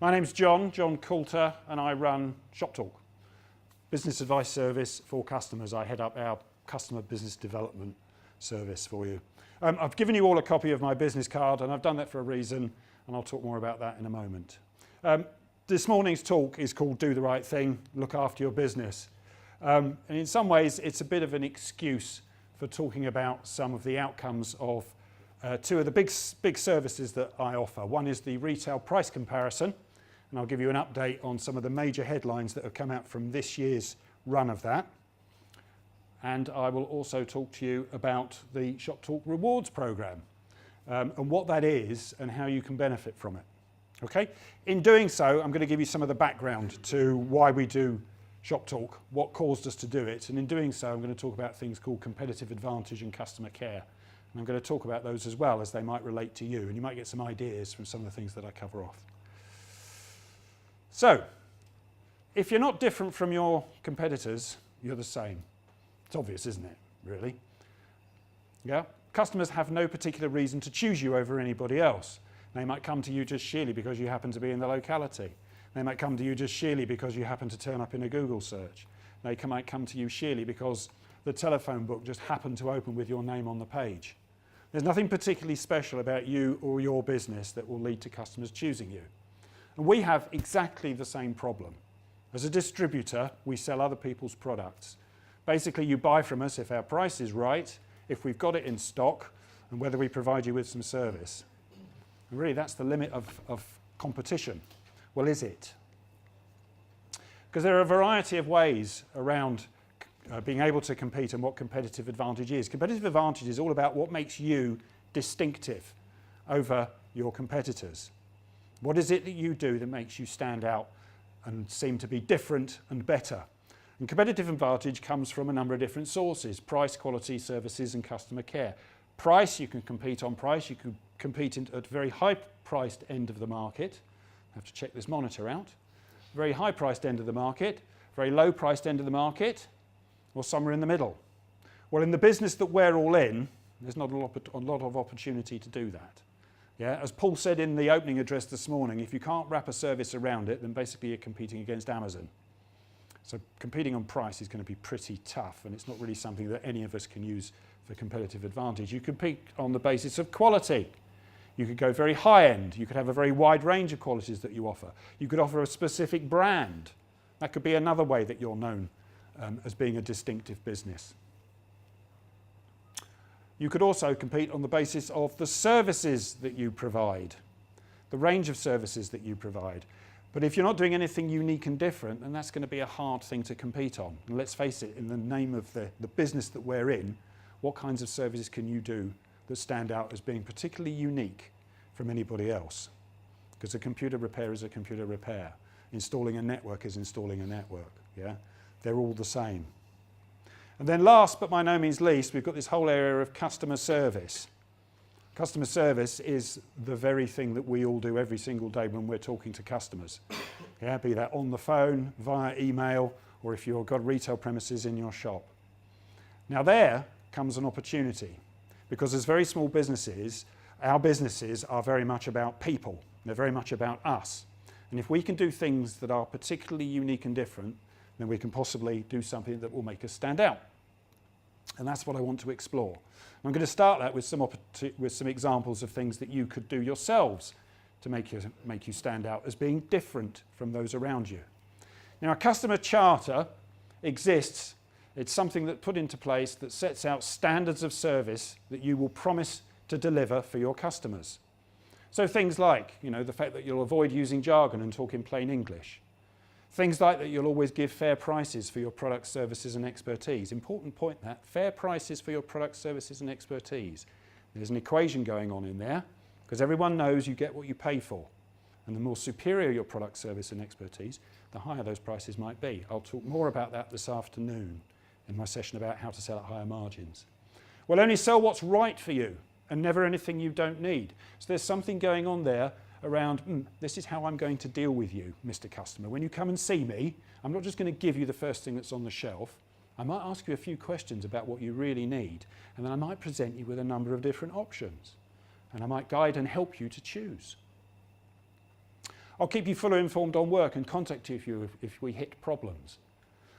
My name's John Coulter, and I run ShopTalk, business advice service for customers. I head up our customer business development service for you. I've given you all a copy of my business card, and I've done that for a reason, and I'll talk more about that in a moment. This morning's talk is called Do the Right Thing, Look After Your Business. And in some ways, it's a bit of an excuse for talking about some of the outcomes of two of the big services that I offer. One is the retail price comparison, and I'll give you an update on some of the major headlines that have come out from this year's run of that. And I will also talk to you about the ShopTalk Rewards Program and what that is and how you can benefit from it. Okay? In doing so, I'm going to give you some of the background to why we do ShopTalk, what caused us to do it, and in doing so, I'm going to talk about things called competitive advantage and customer care. And I'm going to talk about those as well, as they might relate to you, and you might get some ideas from some of the things that I cover off. So, if you're not different from your competitors, you're the same. It's obvious, isn't it, really? Yeah? Customers have no particular reason to choose you over anybody else. They might come to you just sheerly because you happen to be in the locality. They might come to you just sheerly because you happen to turn up in a Google search. They might come to you sheerly because the telephone book just happened to open with your name on the page. There's nothing particularly special about you or your business that will lead to customers choosing you. And we have exactly the same problem. As a distributor, we sell other people's products. Basically, you buy from us if our price is right, if we've got it in stock, and whether we provide you with some service. And really, that's the limit of competition. Well, is it? Because there are a variety of ways around being able to compete and what competitive advantage is. Competitive advantage is all about what makes you distinctive over your competitors. What is it that you do that makes you stand out and seem to be different and better? And competitive advantage comes from a number of different sources: price, quality, services, and customer care. Price, you can compete on price. You can compete at a very high-priced end of the market. I have to check this monitor out. Very high-priced end of the market, very low-priced end of the market, or somewhere in the middle. Well, in the business that we're all in, there's not a lot of opportunity to do that. Yeah? As Paul said in the opening address this morning, if you can't wrap a service around it, then basically you're competing against Amazon. So competing on price is going to be pretty tough, and it's not really something that any of us can use for competitive advantage. You compete on the basis of quality. You could go very high-end. You could have a very wide range of qualities that you offer. You could offer a specific brand. That could be another way that you're known as being a distinctive business. You could also compete on the basis of the services that you provide, the range of services that you provide. But if you're not doing anything unique and different, then that's going to be a hard thing to compete on. And let's face it, in the name of the business that we're in, what kinds of services can you do that stand out as being particularly unique from anybody else? Because a computer repair is a computer repair. Installing a network is installing a network. Yeah? They're all the same. And then last but by no means least, we've got this whole area of customer service. Customer service is the very thing that we all do every single day when we're talking to customers. Yeah? Be that on the phone, via email, or if you've got retail premises in your shop. Now there comes an opportunity, because as very small businesses, our businesses are very much about people. They're very much about us. And if we can do things that are particularly unique and different, then we can possibly do something that will make us stand out. And that's what I want to explore. I'm going to start that with some examples of things that you could do yourselves to make you stand out as being different from those around you. Now, a customer charter exists. It's something that's put into place that sets out standards of service that you will promise to deliver for your customers. So things like, the fact that you'll avoid using jargon and talk in plain English. Things like that you'll always give fair prices for your products, services and expertise. Important point that, fair prices for your products, services and expertise. There's an equation going on in there, because everyone knows you get what you pay for. And the more superior your product, service and expertise, the higher those prices might be. I'll talk more about that this afternoon in my session about how to sell at higher margins. We'll only sell what's right for you and never anything you don't need. So there's something going on there around, this is how I'm going to deal with you, Mr. Customer. When you come and see me, I'm not just going to give you the first thing that's on the shelf. I might ask you a few questions about what you really need, and then I might present you with a number of different options, and I might guide and help you to choose. I'll keep you fully informed on work and contact you if we hit problems.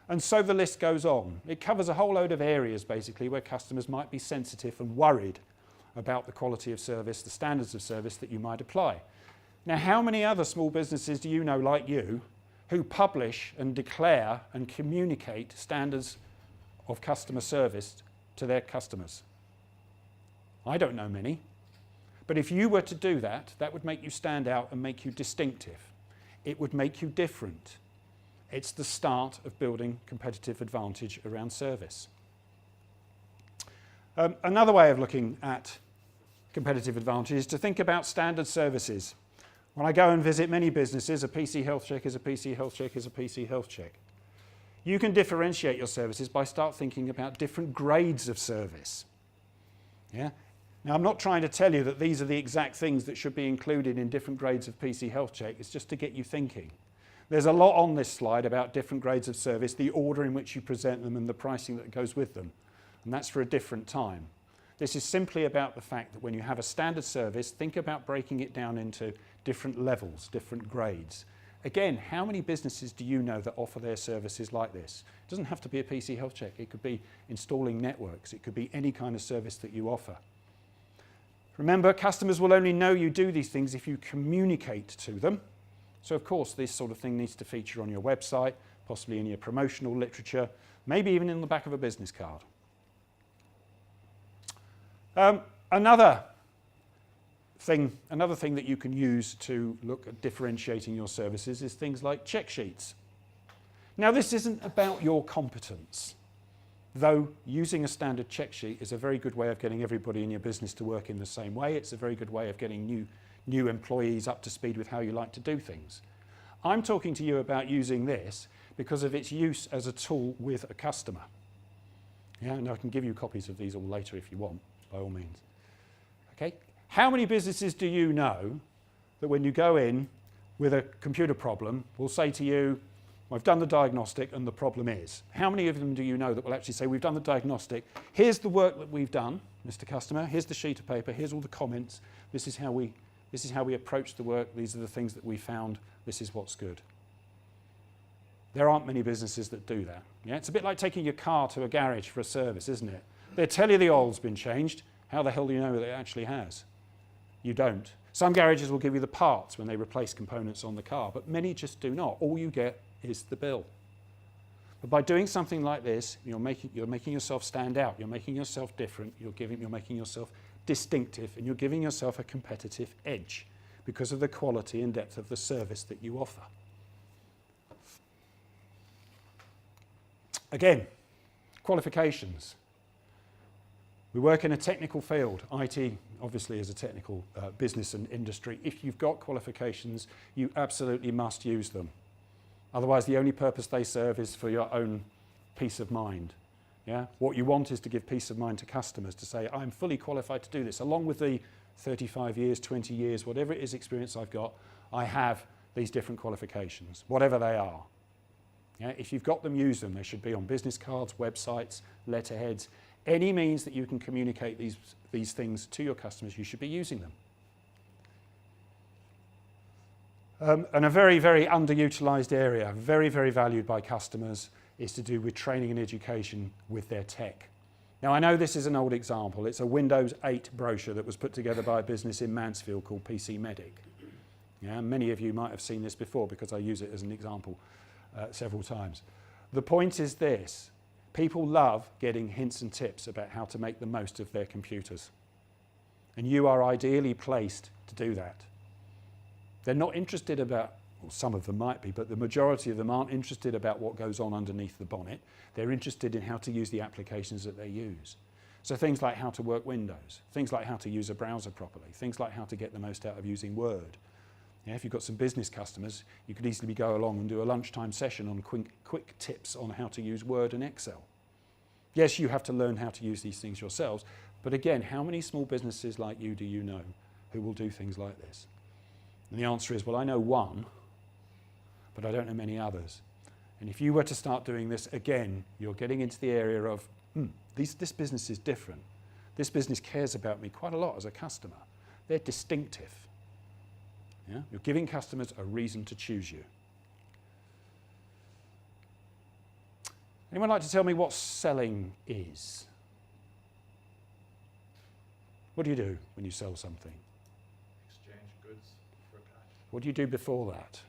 And so the list goes on. It covers a whole load of areas, basically, where customers might be sensitive and worried about the quality of service, the standards of service that you might apply. Now, how many other small businesses do you know, like you, who publish and declare and communicate standards of customer service to their customers? I don't know many. But if you were to do that, that would make you stand out and make you distinctive. It would make you different. It's the start of building competitive advantage around service. Another way of looking at competitive advantage is to think about standard services. When I go and visit many businesses, a PC health check is a PC health check is a PC health check. You can differentiate your services by start thinking about different grades of service. Yeah? Now, I'm not trying to tell you that these are the exact things that should be included in different grades of PC health check. It's just to get you thinking. There's a lot on this slide about different grades of service, the order in which you present them and the pricing that goes with them. And that's for a different time. This is simply about the fact that when you have a standard service, think about breaking it down into different levels, different grades. Again, how many businesses do you know that offer their services like this? It doesn't have to be a PC health check. It could be installing networks. It could be any kind of service that you offer. Remember, customers will only know you do these things if you communicate to them. So, of course, this sort of thing needs to feature on your website, possibly in your promotional literature, maybe even in the back of a business card. Another thing that you can use to look at differentiating your services is things like check sheets. Now, this isn't about your competence, though using a standard check sheet is a very good way of getting everybody in your business to work in the same way. It's a very good way of getting new employees up to speed with how you like to do things. I'm talking to you about using this because of its use as a tool with a customer. Yeah, and I can give you copies of these all later if you want, by all means. Okay? How many businesses do you know that when you go in with a computer problem will say to you, I've done the diagnostic and the problem is? How many of them do you know that will actually say, we've done the diagnostic, here's the work that we've done, Mr. Customer, here's the sheet of paper, here's all the comments, this is how we approach the work, these are the things that we found, this is what's good. There aren't many businesses that do that. Yeah? It's a bit like taking your car to a garage for a service, isn't it? They tell you the oil's been changed. How the hell do you know that it actually has? You don't. Some garages will give you the parts when they replace components on the car, but many just do not. All you get is the bill. But by doing something like this, you're making yourself stand out. You're making yourself different. You're making yourself distinctive, and you're giving yourself a competitive edge because of the quality and depth of the service that you offer. Again, qualifications. We work in a technical field. IT obviously is a technical business and industry. If you've got qualifications, you absolutely must use them. Otherwise, the only purpose they serve is for your own peace of mind. Yeah? What you want is to give peace of mind to customers, to say, I'm fully qualified to do this. Along with the 35 years, 20 years, whatever it is experience I've got, I have these different qualifications, whatever they are. Yeah? If you've got them, use them. They should be on business cards, websites, letterheads. Any means that you can communicate these things to your customers, you should be using them. And a very, very underutilised area, very, very valued by customers, is to do with training and education with their tech. Now, I know this is an old example. It's a Windows 8 brochure that was put together by a business in Mansfield called PC Medic. Yeah, many of you might have seen this before because I use it as an example several times. The point is this. People love getting hints and tips about how to make the most of their computers. And you are ideally placed to do that. They're not interested about, well, some of them might be, but the majority of them aren't interested about what goes on underneath the bonnet. They're interested in how to use the applications that they use. So things like how to work Windows, things like how to use a browser properly, things like how to get the most out of using Word. Yeah, if you've got some business customers, you could easily go along and do a lunchtime session on quick tips on how to use Word and Excel. Yes, you have to learn how to use these things yourselves, but again, how many small businesses like you do you know who will do things like this? And the answer is, well, I know one, but I don't know many others. And if you were to start doing this again, you're getting into the area of, this business is different. This business cares about me quite a lot as a customer. They're distinctive. Yeah? You're giving customers a reason to choose you. Anyone like to tell me what selling is? What do you do when you sell something? Exchange goods for cash. What do you do before that?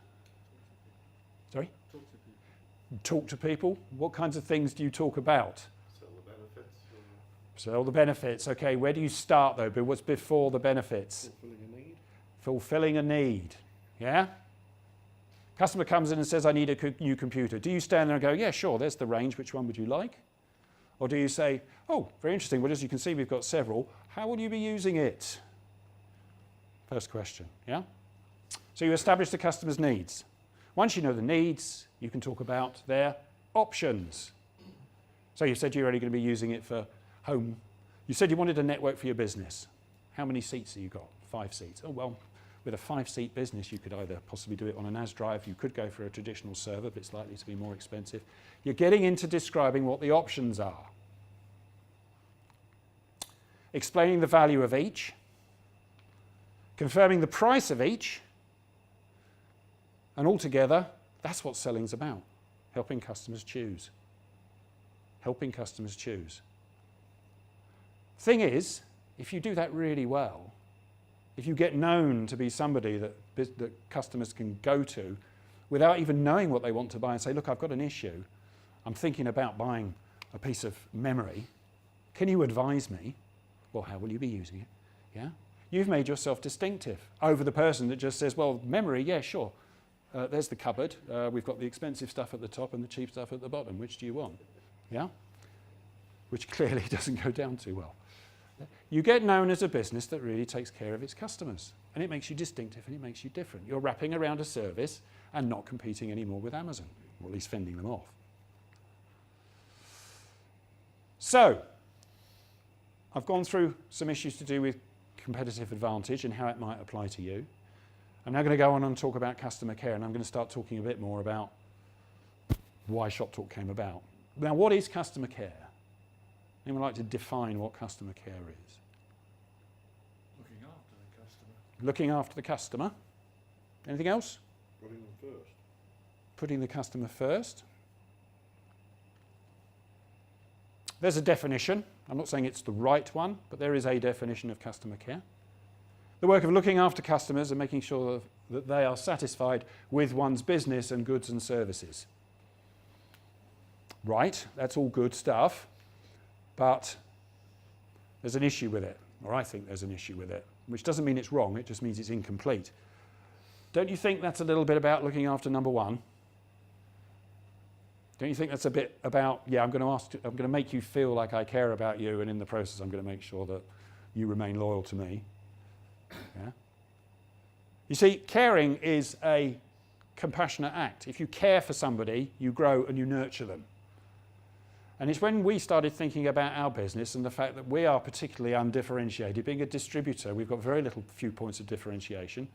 Sorry? Talk to people. Talk to people? What kinds of things do you talk about? Sell the benefits. Sell the benefits. Okay, where do you start though? But what's before the benefits? Fulfilling a need. Fulfilling a need. Yeah? Customer comes in and says, I need a new computer. Do you stand there and go, yeah, sure, there's the range, which one would you like? Or do you say, oh, very interesting, well, as you can see, we've got several. How will you be using it? First question, yeah? So you establish the customer's needs. Once you know the needs, you can talk about their options. So you said you're only going to be using it for home. You said you wanted a network for your business. How many seats have you got? 5 seats. Oh, well, with a 5-seat business, you could either possibly do it on a NAS drive, you could go for a traditional server, but it's likely to be more expensive. You're getting into describing what the options are. Explaining the value of each, confirming the price of each, and altogether, that's what selling's about, helping customers choose. Helping customers choose. Thing is, if you do that really well, if you get known to be somebody that customers can go to without even knowing what they want to buy and say, look, I've got an issue, I'm thinking about buying a piece of memory, can you advise me? Well, how will you be using it? Yeah? You've made yourself distinctive over the person that just says, well, memory, yeah, sure. There's the cupboard. We've got the expensive stuff at the top and the cheap stuff at the bottom. Which do you want? Yeah? Which clearly doesn't go down too well. You get known as a business that really takes care of its customers. And it makes you distinctive and it makes you different. You're wrapping around a service and not competing anymore with Amazon, or at least fending them off. So, I've gone through some issues to do with competitive advantage and how it might apply to you. I'm now going to go on and talk about customer care, and I'm going to start talking a bit more about why ShopTalk came about. Now, what is customer care? Anyone like to define what customer care is? Looking after the customer. Looking after the customer. Anything else? Putting them first. Putting the customer first. There's a definition. I'm not saying it's the right one, but there is a definition of customer care. The work of looking after customers and making sure that they are satisfied with one's business and goods and services. Right, that's all good stuff, but there's an issue with it, or I think there's an issue with it, which doesn't mean it's wrong, it just means it's incomplete. Don't you think that's a little bit about looking after number one? Don't you think that's a bit about, yeah, I'm going to make you feel like I care about you, and in the process I'm going to make sure that you remain loyal to me? Yeah? You see, caring is a compassionate act. If you care for somebody, you grow and you nurture them. And it's when we started thinking about our business and the fact that we are particularly undifferentiated. Being a distributor, we've got very few points of differentiation.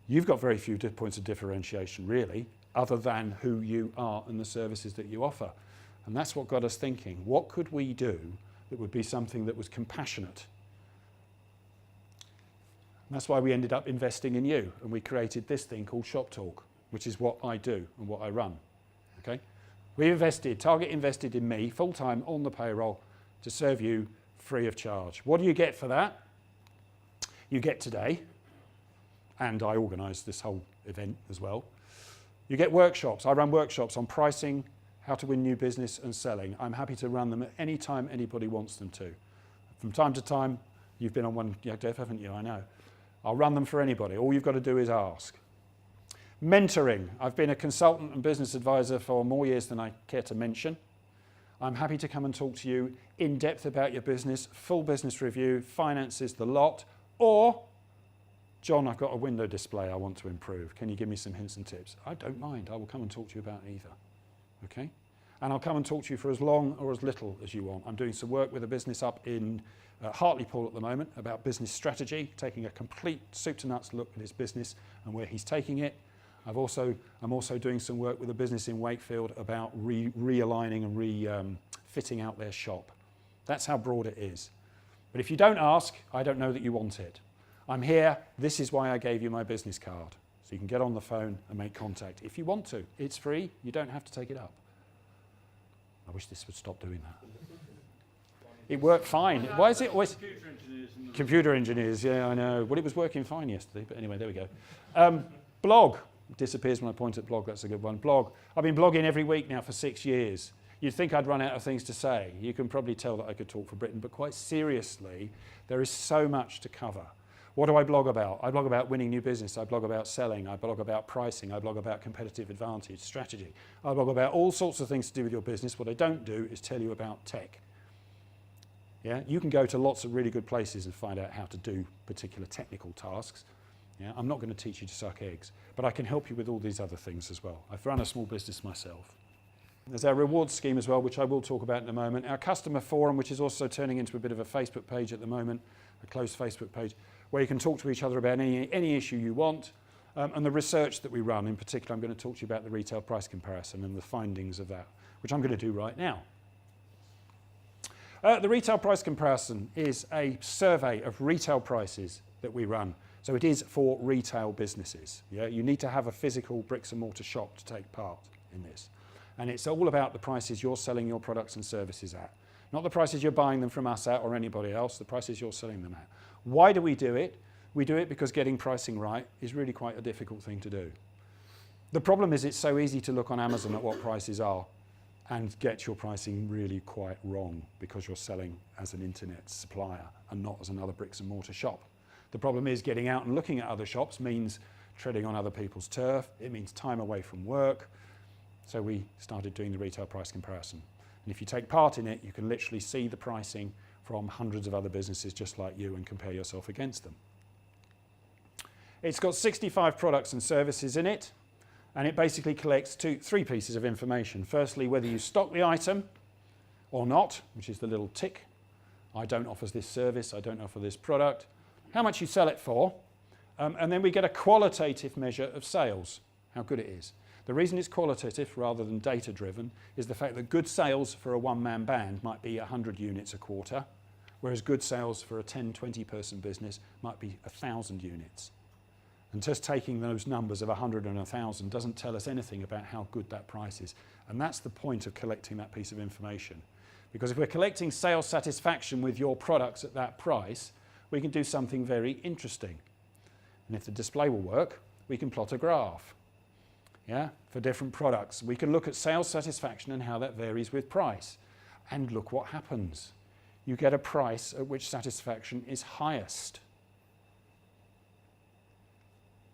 You've got very few points of differentiation, really, other than who you are and the services that you offer. And that's what got us thinking. What could we do that would be something that was compassionate? And that's why we ended up investing in you, and we created this thing called ShopTalk, which is what I do and what I run. Okay? Target invested in me full-time on the payroll to serve you free of charge. What do you get for that? You get today, and I organise this whole event as well. You get workshops. I run workshops on pricing, how to win new business and selling. I'm happy to run them at any time anybody wants them to. From time to time, you've been on one, Dev, haven't you? I know. I'll run them for anybody. All you've got to do is ask. Mentoring. I've been a consultant and business advisor for more years than I care to mention. I'm happy to come and talk to you in depth about your business, full business review, finances, the lot, or, John, I've got a window display I want to improve. Can you give me some hints and tips? I don't mind. I will come and talk to you about either. Okay? And I'll come and talk to you for as long or as little as you want. I'm doing some work with a business up in Hartlepool at the moment about business strategy, taking a complete soup to nuts look at his business and where he's taking it. I'm also doing some work with a business in Wakefield about realigning and fitting out their shop. That's how broad it is. But if you don't ask, I don't know that you want it. I'm here, this is why I gave you my business card. So you can get on the phone and make contact if you want to. It's free, you don't have to take it up. I wish this would stop doing that. It worked fine. Why is it always... Computer engineers, yeah, I know. Well, it was working fine yesterday, but anyway, there we go. Blog. Disappears when I point at blog, that's a good one. Blog. I've been blogging every week now for 6 years. You'd think I'd run out of things to say. You can probably tell that I could talk for Britain, but quite seriously, there is so much to cover. What do I blog about? I blog about winning new business. I blog about selling. I blog about pricing. I blog about competitive advantage, strategy. I blog about all sorts of things to do with your business. What I don't do is tell you about tech. Yeah? You can go to lots of really good places and find out how to do particular technical tasks. Yeah? I'm not going to teach you to suck eggs, but I can help you with all these other things as well. I've run a small business myself. There's our rewards scheme as well, which I will talk about in a moment. Our customer forum, which is also turning into a bit of a Facebook page at the moment, a closed Facebook page, where you can talk to each other about any issue you want. And the research that we run, in particular, I'm going to talk to you about the retail price comparison and the findings of that, which I'm going to do right now. The retail price comparison is a survey of retail prices that we run. So it is for retail businesses. Yeah? You need to have a physical bricks and mortar shop to take part in this. And it's all about the prices you're selling your products and services at. Not the prices you're buying them from us at or anybody else, the prices you're selling them at. Why do we do it? We do it because getting pricing right is really quite a difficult thing to do. The problem is it's so easy to look on Amazon at what prices are and get your pricing really quite wrong because you're selling as an internet supplier and not as another bricks and mortar shop. The problem is getting out and looking at other shops means treading on other people's turf. It means time away from work. So we started doing the retail price comparison. And if you take part in it, you can literally see the pricing from hundreds of other businesses just like you and compare yourself against them. It's got 65 products and services in it, and it basically collects three pieces of information. Firstly, whether you stock the item or not, which is the little tick. I don't offer this service, I don't offer this product. How much you sell it for, and then we get a qualitative measure of sales, how good it is. The reason it's qualitative rather than data-driven is the fact that good sales for a one-man band might be 100 units a quarter, whereas good sales for a 10, 20-person business might be 1,000 units. And just taking those numbers of 100 and 1,000 doesn't tell us anything about how good that price is. And that's the point of collecting that piece of information. Because if we're collecting sales satisfaction with your products at that price, we can do something very interesting. And if the display will work, we can plot a graph. Yeah, for different products. We can look at sales satisfaction and how that varies with price. And look what happens. You get a price at which satisfaction is highest,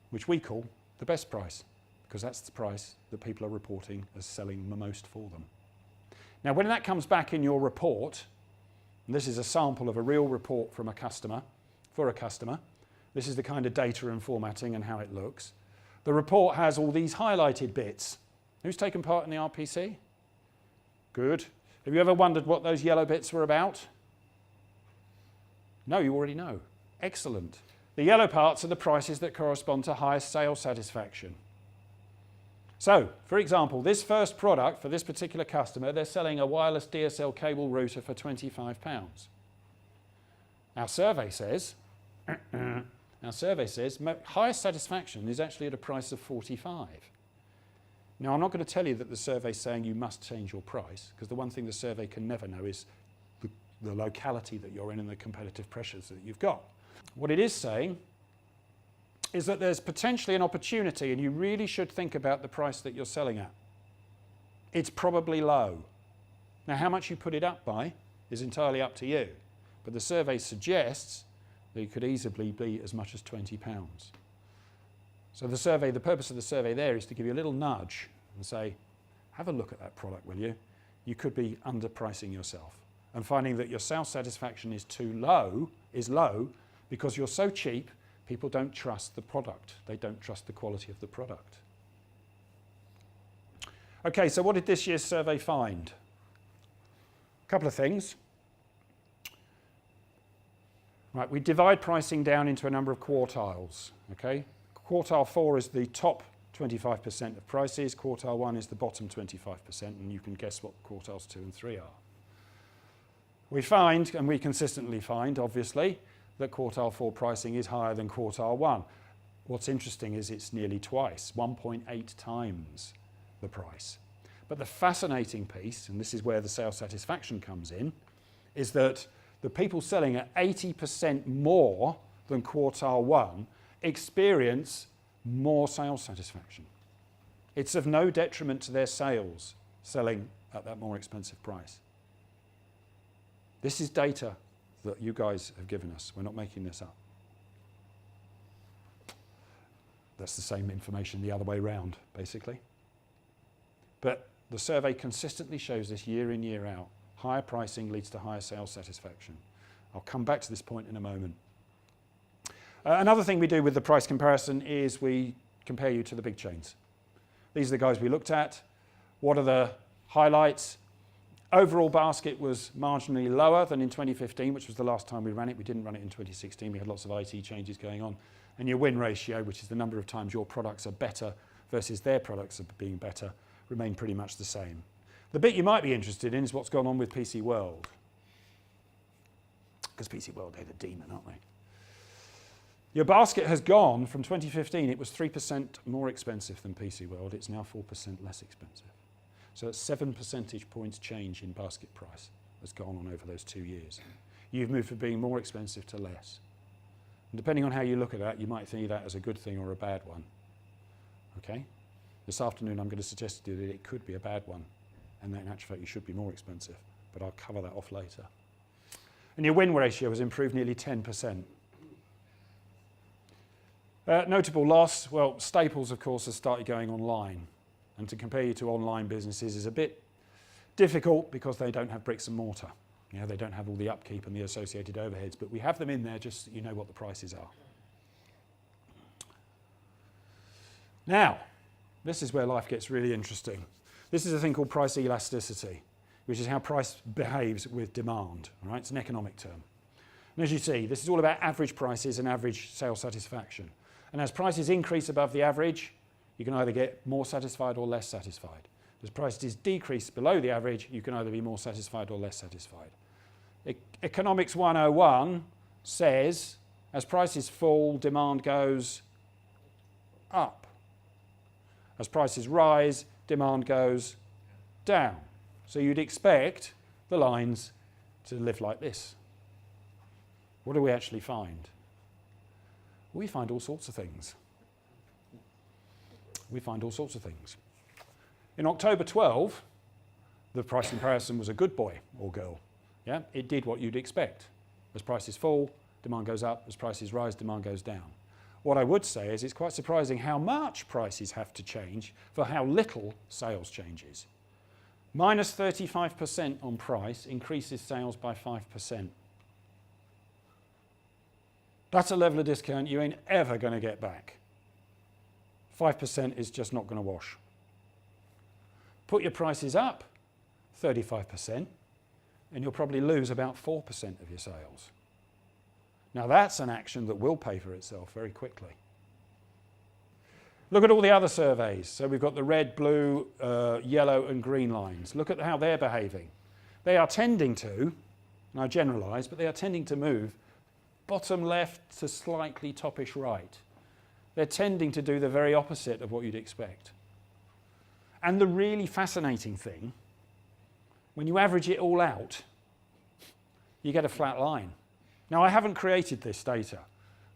which we call the best price, because that's the price that people are reporting as selling the most for them. Now, when that comes back in your report, and this is a sample of a real report from a customer, for a customer, this is the kind of data and formatting and how it looks. The report has all these highlighted bits. Who's taken part in the RPC? Good. Have you ever wondered what those yellow bits were about? No, you already know. Excellent. The yellow parts are the prices that correspond to highest sales satisfaction. So, for example, this first product for this particular customer, they're selling a wireless DSL cable router for £25. Our survey says highest satisfaction is actually at a price of 45. Now, I'm not going to tell you that the survey is saying you must change your price, because the one thing the survey can never know is the locality that you're in and the competitive pressures that you've got. What it is saying is that there's potentially an opportunity, and you really should think about the price that you're selling at. It's probably low. Now, how much you put it up by is entirely up to you, but the survey suggests that it could easily be as much as £20. So the purpose of the survey there is to give you a little nudge and say, have a look at that product, will you? You could be underpricing yourself and finding that your sales satisfaction is low because you're so cheap, people don't trust the product. They don't trust the quality of the product. Okay, so what did this year's survey find? A couple of things. Right, we divide pricing down into a number of quartiles, okay? Quartile 4 is the top 25% of prices, quartile 1 is the bottom 25%, and you can guess what quartiles 2 and 3 are. We find, and we consistently find, obviously, that quartile 4 pricing is higher than quartile 1. What's interesting is it's nearly twice, 1.8 times the price. But the fascinating piece, and this is where the sales satisfaction comes in, is that the people selling at 80% more than quartile 1 experience more sales satisfaction. It's of no detriment to their sales selling at that more expensive price. This is data that you guys have given us. We're not making this up. That's the same information the other way round, basically. But the survey consistently shows this year in, year out. Higher pricing leads to higher sales satisfaction. I'll come back to this point in a moment. Another thing we do with the price comparison is we compare you to the big chains. These are the guys we looked at. What are the highlights? Overall basket was marginally lower than in 2015, which was the last time we ran it. We didn't run it in 2016. We had lots of IT changes going on. And your win ratio, which is the number of times your products are better versus their products are being better, remained pretty much the same. The bit you might be interested in is what's gone on with PC World. Because PC World, they're the demon, aren't they? Your basket has gone from 2015, it was 3% more expensive than PC World. It's now 4% less expensive. So it's 7 percentage points change in basket price that's gone on over those 2 years. You've moved from being more expensive to less. And depending on how you look at that, you might think that as a good thing or a bad one. Okay? This afternoon I'm going to suggest to you that it could be a bad one, and that in actual fact you should be more expensive, but I'll cover that off later. And your win ratio has improved nearly 10%. Notable loss, well, Staples of course has started going online, and to compare you to online businesses is a bit difficult because they don't have bricks and mortar. You know, they don't have all the upkeep and the associated overheads, but we have them in there just so you know what the prices are. Now, this is where life gets really interesting. This is a thing called price elasticity, which is how price behaves with demand. All right? It's an economic term. And as you see, this is all about average prices and average sales satisfaction. And as prices increase above the average, you can either get more satisfied or less satisfied. As prices decrease below the average, you can either be more satisfied or less satisfied. Economics 101 says, as prices fall, demand goes up. As prices rise, demand goes down. So you'd expect the lines to live like this. What do we actually find? We find all sorts of things. We find all sorts of things. In October 12, the price comparison was a good boy or girl. Yeah? It did what you'd expect. As prices fall, demand goes up. As prices rise, demand goes down. What I would say is it's quite surprising how much prices have to change for how little sales changes. Minus 35% on price increases sales by 5%. That's a level of discount you ain't ever going to get back. 5% is just not going to wash. Put your prices up 35% and you'll probably lose about 4% of your sales. Now that's an action that will pay for itself very quickly. Look at all the other surveys. So we've got the red, blue, yellow and green lines. Look at how they're behaving. They are tending to, and I generalise, but they are tending to move bottom left to slightly toppish right. They're tending to do the very opposite of what you'd expect. And the really fascinating thing, when you average it all out, you get a flat line. Now, I haven't created this data,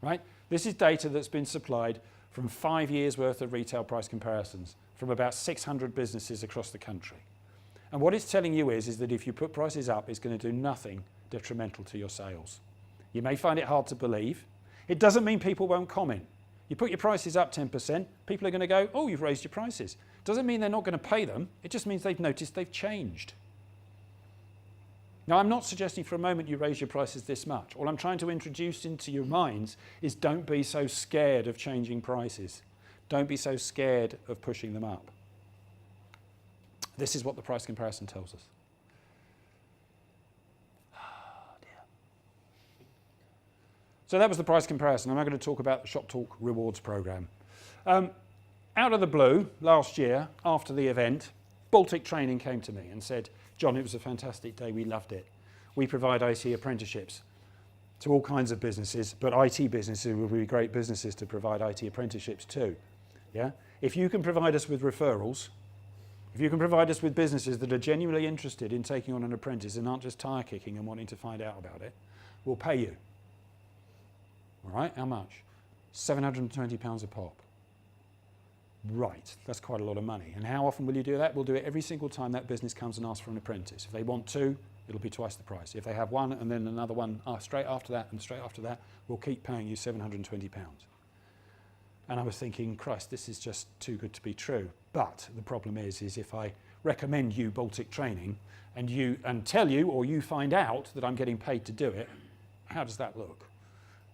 right? This is data that's been supplied from 5 years' worth of retail price comparisons from about 600 businesses across the country. And what it's telling you is that if you put prices up, it's going to do nothing detrimental to your sales. You may find it hard to believe. It doesn't mean people won't comment. You put your prices up 10%, people are going to go, oh, you've raised your prices. Doesn't mean they're not going to pay them. It just means they've noticed they've changed. Now, I'm not suggesting for a moment you raise your prices this much. All I'm trying to introduce into your minds is don't be so scared of changing prices. Don't be so scared of pushing them up. This is what the price comparison tells us. So that was the price comparison. I'm now going to talk about the ShopTalk Rewards Program. Out of the blue, last year, after the event, Baltic Training came to me and said, John, it was a fantastic day, we loved it. We provide IT apprenticeships. to all kinds of businesses, but IT businesses will be great businesses to provide IT apprenticeships too. Yeah? If you can provide us with referrals, if you can provide us with businesses that are genuinely interested in taking on an apprentice and aren't just tire kicking and wanting to find out about it, we'll pay you. All right, how much? £720 a pop. Right, that's quite a lot of money. And how often will you do that? We'll do it every single time that business comes and asks for an apprentice. If they want two, it'll be twice the price. If they have one and then another one straight after that and straight after that, we'll keep paying you £720. And I was thinking, Christ, this is just too good to be true. But the problem is if I recommend you Baltic training and tell you, or you find out that I'm getting paid to do it, how does that look?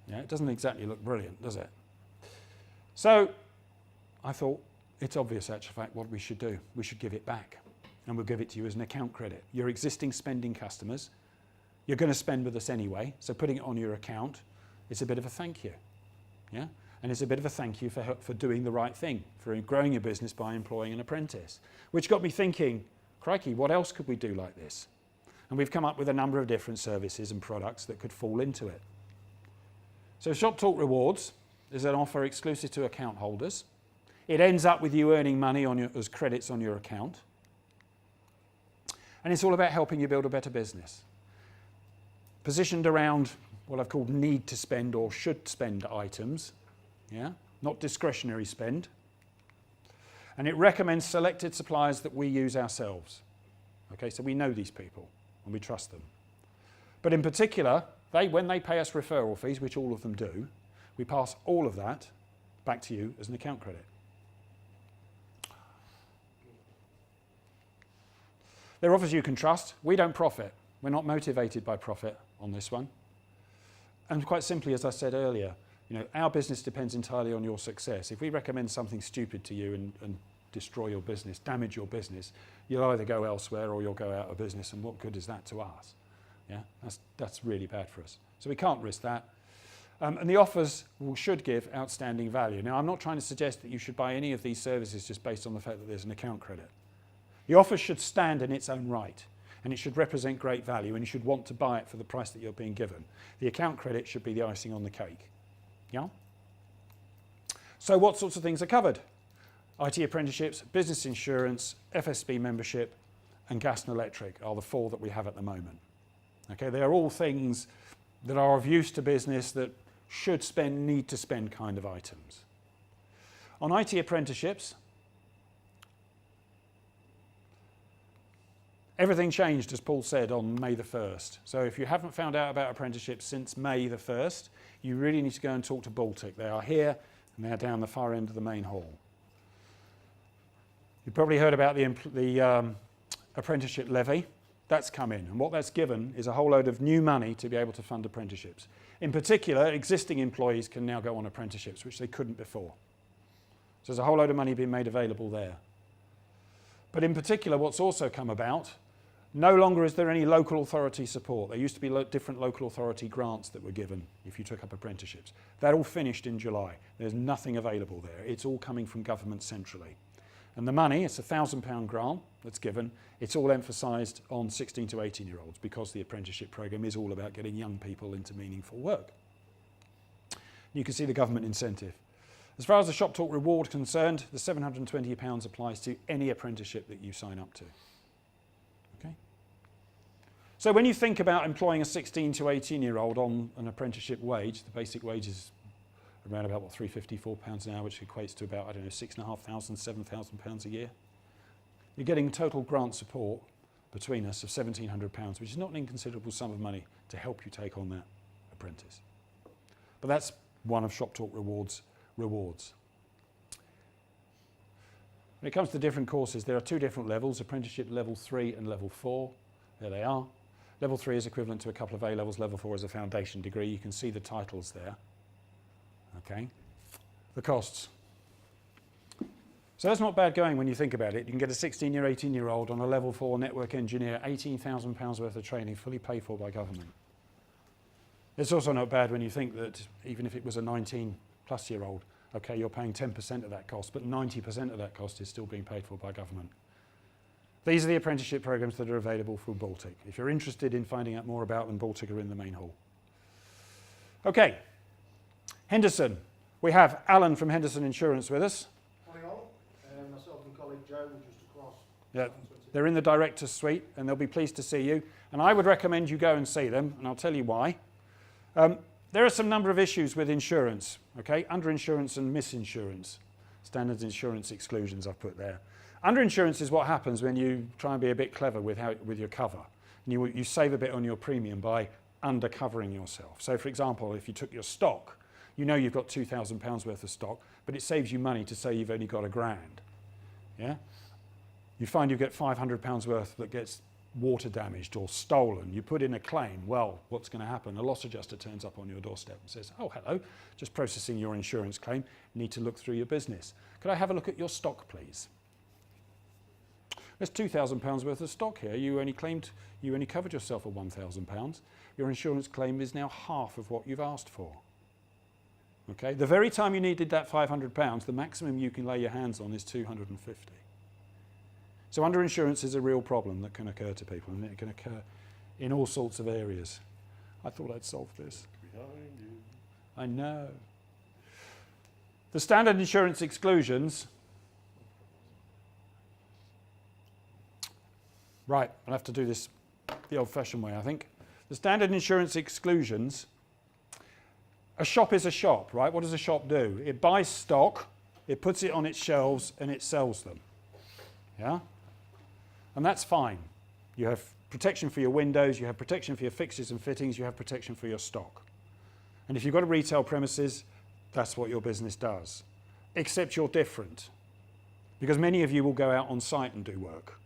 Yeah, it doesn't exactly look brilliant, does it? So I thought it's obvious, actually, fact, what we should do. We should give it back, and we'll give it to you as an account credit. Your existing spending customers, you're going to spend with us anyway, so putting it on your account, it's a bit of a thank you. Yeah? And it's a bit of a thank you for doing the right thing, for growing your business by employing an apprentice. Which got me thinking, crikey, what else could we do like this? And we've come up with a number of different services and products that could fall into it. So ShopTalk Rewards is an offer exclusive to account holders. It ends up with you earning money as credits on your account. And it's all about helping you build a better business. Positioned around what I've called need to spend or should spend items. Yeah, not discretionary spend. And it recommends selected suppliers that we use ourselves. Okay, so we know these people and we trust them. But in particular, when they pay us referral fees, which all of them do, we pass all of that back to you as an account credit. They're offers you can trust. We don't profit. We're not motivated by profit on this one. And quite simply, as I said earlier, our business depends entirely on your success. If we recommend something stupid to you and destroy your business, damage your business, you'll either go elsewhere or you'll go out of business, and what good is that to us? Yeah, that's really bad for us. So we can't risk that. And the offers should give outstanding value. Now, I'm not trying to suggest that you should buy any of these services just based on the fact that there's an account credit. The offer should stand in its own right, and it should represent great value, and you should want to buy it for the price that you're being given. The account credit should be the icing on the cake. Yeah? So what sorts of things are covered? IT apprenticeships, business insurance, FSB membership, and gas and electric are the four that we have at the moment. Okay, they are all things that are of use to business that should spend, need to spend kind of items. On IT apprenticeships, everything changed, as Paul said, on May the 1st. So if you haven't found out about apprenticeships since May the 1st, you really need to go and talk to Baltic. They are here and they are down the far end of the main hall. You've probably heard about the apprenticeship levy. That's come in, and what that's given is a whole load of new money to be able to fund apprenticeships. In particular, existing employees can now go on apprenticeships, which they couldn't before. So there's a whole load of money being made available there. But in particular, what's also come about, no longer is there any local authority support. There used to be different local authority grants that were given if you took up apprenticeships. That all finished in July. There's nothing available there. It's all coming from government centrally. And the money, it's a £1,000 grant that's given. It's all emphasised on 16 to 18-year-olds because the apprenticeship programme is all about getting young people into meaningful work. You can see the government incentive. As far as the ShopTalk reward concerned, the £720 applies to any apprenticeship that you sign up to. Okay? So when you think about employing a 16 to 18-year-old on an apprenticeship wage, the basic wage is around about, £354 an hour, which equates to about, £6,500, £7,000 a year. You're getting total grant support between us of £1,700, which is not an inconsiderable sum of money to help you take on that apprentice. But that's one of ShopTalk rewards. When it comes to different courses, there are two different levels, apprenticeship level 3 and level 4. There they are. Level 3 is equivalent to a couple of A-levels, level 4 is a foundation degree. You can see the titles there. Okay, the costs. So that's not bad going when you think about it. You can get a 16-year, 18-year-old on a level 4 network engineer, £18,000 worth of training, fully paid for by government. It's also not bad when you think that even if it was a 19-plus-year-old, okay, you're paying 10% of that cost, but 90% of that cost is still being paid for by government. These are the apprenticeship programs that are available through Baltic. If you're interested in finding out more about them, Baltic are in the main hall. Okay, Henderson. We have Alan from Henderson Insurance with us. Morning all. Myself and colleague Joe were just across. Yeah, they're in the director's suite and they'll be pleased to see you. And I would recommend you go and see them, and I'll tell you why. There are some number of issues with insurance, okay? Underinsurance and misinsurance. Standard insurance exclusions I've put there. Underinsurance is what happens when you try and be a bit clever with your cover. And you save a bit on your premium by undercovering yourself. So for example, if you took your stock, you know you've got £2,000 worth of stock, but it saves you money to say you've only got £1,000. Yeah? You find you get £500 worth that gets water damaged or stolen. You put in a claim. Well, what's going to happen? A loss adjuster turns up on your doorstep and says, oh, hello, just processing your insurance claim. Need to look through your business. Could I have a look at your stock, please? There's £2,000 worth of stock here. You only covered yourself at £1,000. Your insurance claim is now half of what you've asked for. Okay, the very time you needed that £500, the maximum you can lay your hands on is $250. So underinsurance is a real problem that can occur to people, and it can occur in all sorts of areas. I thought I'd solve this. Behind you. I know. The standard insurance exclusions. Right, I'll have to do this the old-fashioned way, I think. The standard insurance exclusions. A shop is a shop, right? What does a shop do? It buys stock, it puts it on its shelves, and it sells them. Yeah? And that's fine. You have protection for your windows, you have protection for your fixtures and fittings, you have protection for your stock. And if you've got a retail premises, that's what your business does. Except you're different. Because many of you will go out on site and do work.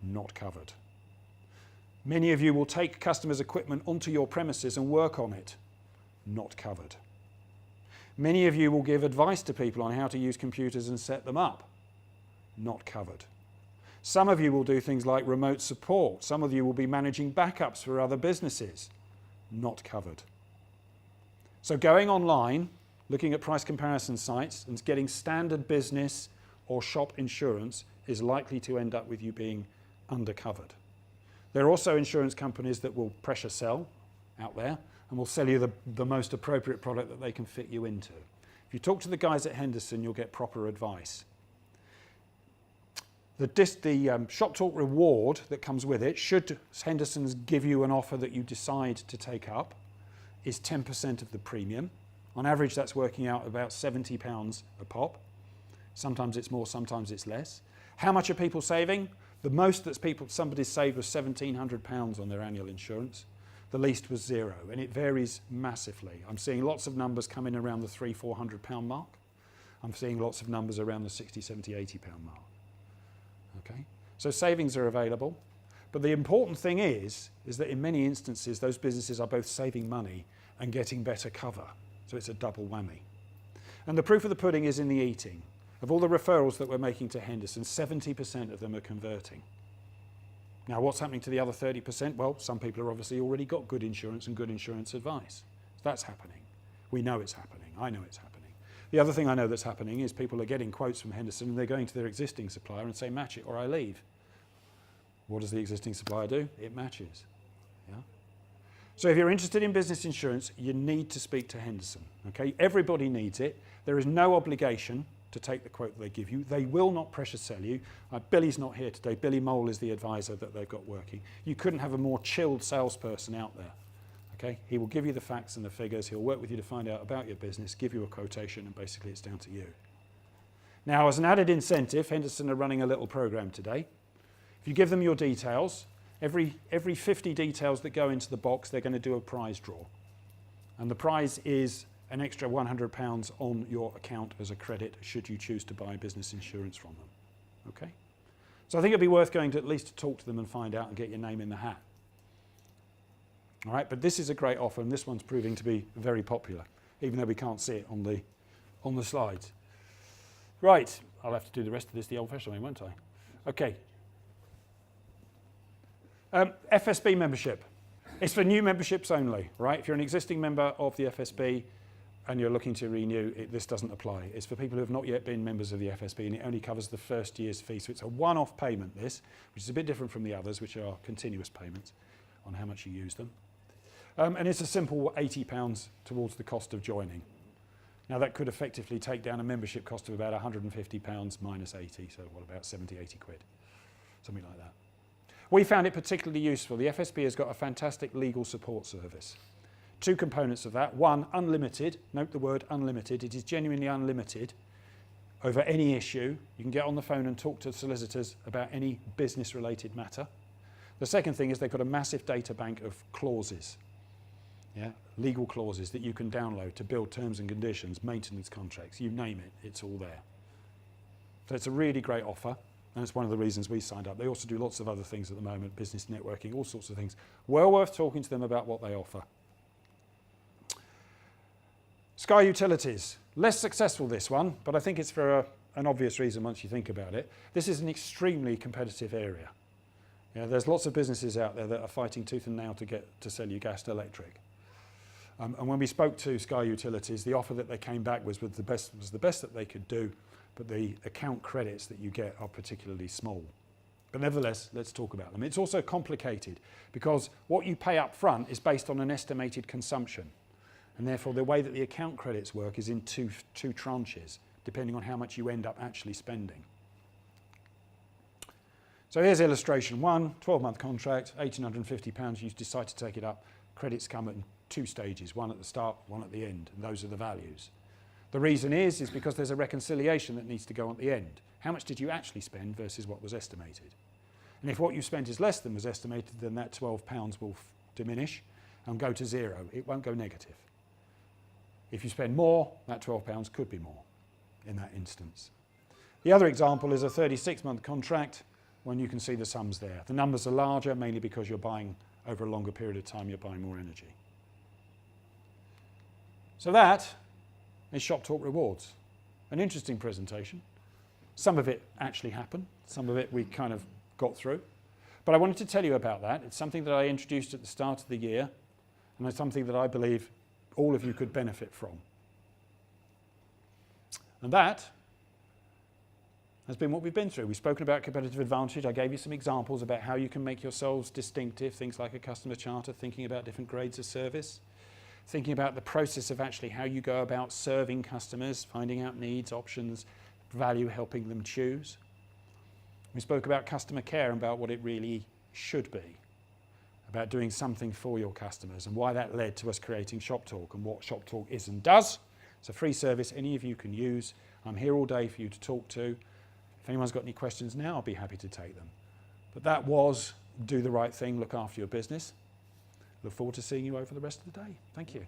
Not covered. Many of you will take customers' equipment onto your premises and work on it. Not covered. Many of you will give advice to people on how to use computers and set them up. Not covered. Some of you will do things like remote support. Some of you will be managing backups for other businesses. Not covered. So going online, looking at price comparison sites and getting standard business or shop insurance is likely to end up with you being undercovered. There are also insurance companies that will pressure sell out there and will sell you the most appropriate product that they can fit you into. If you talk to the guys at Henderson, you'll get proper advice. The ShopTalk reward that comes with it, should Henderson's give you an offer that you decide to take up, is 10% of the premium. On average, that's working out about £70 a pop. Sometimes it's more, sometimes it's less. How much are people saving? The most that somebody saved was £1,700 on their annual insurance. The least was £0, and it varies massively. I'm seeing lots of numbers come in around the £300-400 mark. I'm seeing lots of numbers around the £60, £70, £80 mark. Okay? So savings are available, but the important thing is that in many instances those businesses are both saving money and getting better cover. So it's a double whammy. And the proof of the pudding is in the eating. Of all the referrals that we're making to Henderson, 70% of them are converting. Now, what's happening to the other 30%? Well, some people have obviously already got good insurance and good insurance advice. So that's happening. We know it's happening. I know it's happening. The other thing I know that's happening is people are getting quotes from Henderson and they're going to their existing supplier and say, match it or I leave. What does the existing supplier do? It matches. Yeah? So if you're interested in business insurance, you need to speak to Henderson. Okay? Everybody needs it. There is no obligation to take the quote that they give you. They will not pressure sell you. Billy's not here today. Billy Mole is the advisor that they've got working. You couldn't have a more chilled salesperson out there. Okay? He will give you the facts and the figures. He'll work with you to find out about your business, give you a quotation, and basically it's down to you. Now, as an added incentive, Henderson are running a little program today. If you give them your details, every 50 details that go into the box, they're going to do a prize draw. And the prize is an extra £100 on your account as a credit should you choose to buy business insurance from them. Okay? So I think it'd be worth going to at least talk to them and find out and get your name in the hat. All right, but this is a great offer and this one's proving to be very popular, even though we can't see it on the slides. Right, I'll have to do the rest of this the old-fashioned way, won't I? Okay. FSB membership. It's for new memberships only, right? If you're an existing member of the FSB and you're looking to renew, this doesn't apply. It's for people who have not yet been members of the FSB and it only covers the first year's fee. So it's a one-off payment, this, which is a bit different from the others, which are continuous payments on how much you use them. And it's a simple £80 towards the cost of joining. Now that could effectively take down a membership cost of about £150 minus 80, so what, about 70, 80 quid, something like that. We found it particularly useful. The FSP has got a fantastic legal support service. Two components of that. One, unlimited. Note the word unlimited. It is genuinely unlimited over any issue. You can get on the phone and talk to solicitors about any business-related matter. The second thing is they've got a massive data bank of clauses. Yeah, legal clauses that you can download to build terms and conditions, maintenance contracts, you name it, it's all there. So it's a really great offer, and it's one of the reasons we signed up. They also do lots of other things at the moment, business networking, all sorts of things. Well worth talking to them about what they offer. Sky Utilities, less successful this one, but I think it's for an obvious reason once you think about it. This is an extremely competitive area. You know, there's lots of businesses out there that are fighting tooth and nail to get to sell you gas to electric. And when we spoke to Sky Utilities, the offer that they came back was the best that they could do, but the account credits that you get are particularly small. But nevertheless, let's talk about them. It's also complicated because what you pay up front is based on an estimated consumption. And therefore, the way that the account credits work is in two tranches, depending on how much you end up actually spending. So here's illustration one, 12-month contract, £1,850, you decide to take it up. Credits come at 2 stages, one at the start, one at the end, and those are the values. The reason is because there's a reconciliation that needs to go at the end. How much did you actually spend versus what was estimated? And if what you spent is less than was estimated, then that £12 will diminish and go to 0. It won't go negative. If you spend more, that £12 could be more in that instance. The other example is a 36-month contract when you can see the sums there. The numbers are larger, mainly because you're buying over a longer period of time, you're buying more energy. So that is ShopTalk Rewards. An interesting presentation. Some of it actually happened. Some of it we kind of got through. But I wanted to tell you about that. It's something that I introduced at the start of the year, and it's something that I believe all of you could benefit from. And that has been what we've been through. We've spoken about competitive advantage. I gave you some examples about how you can make yourselves distinctive, things like a customer charter, thinking about different grades of service, thinking about the process of actually how you go about serving customers, finding out needs, options, value, helping them choose. We spoke about customer care and about what it really should be, about doing something for your customers and why that led to us creating ShopTalk and what ShopTalk is and does. It's a free service any of you can use. I'm here all day for you to talk to. If anyone's got any questions now, I'll be happy to take them. But that was do the right thing, look after your business. Look forward to seeing you over the rest of the day. Thank you.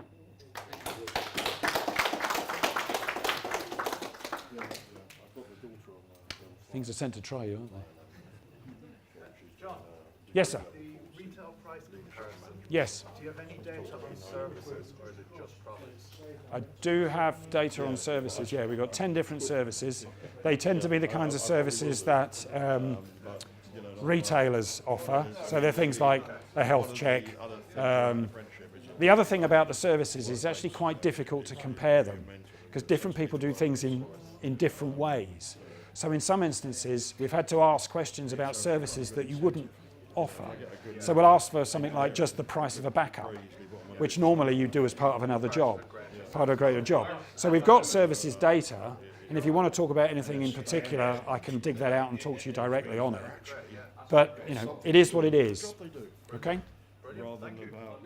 Things are sent to try you, aren't they? John? Yes, sir. The retail price comparison. Yes. Do you have any data on services or is it just products? I do have data on services. Yeah, we've got 10 different services. They tend to be the kinds of services that retailers offer. So they're things like a health check. The other thing about the services is actually quite difficult to compare them because different people do things in different ways. So in some instances, we've had to ask questions about services that you wouldn't offer. So we'll ask for something like just the price of a backup, which normally you do as part of another job, part of a greater job. So we've got services data, and if you want to talk about anything in particular, I can dig that out and talk to you directly on it. But, you know, it is what it is. Okay? Rather than about,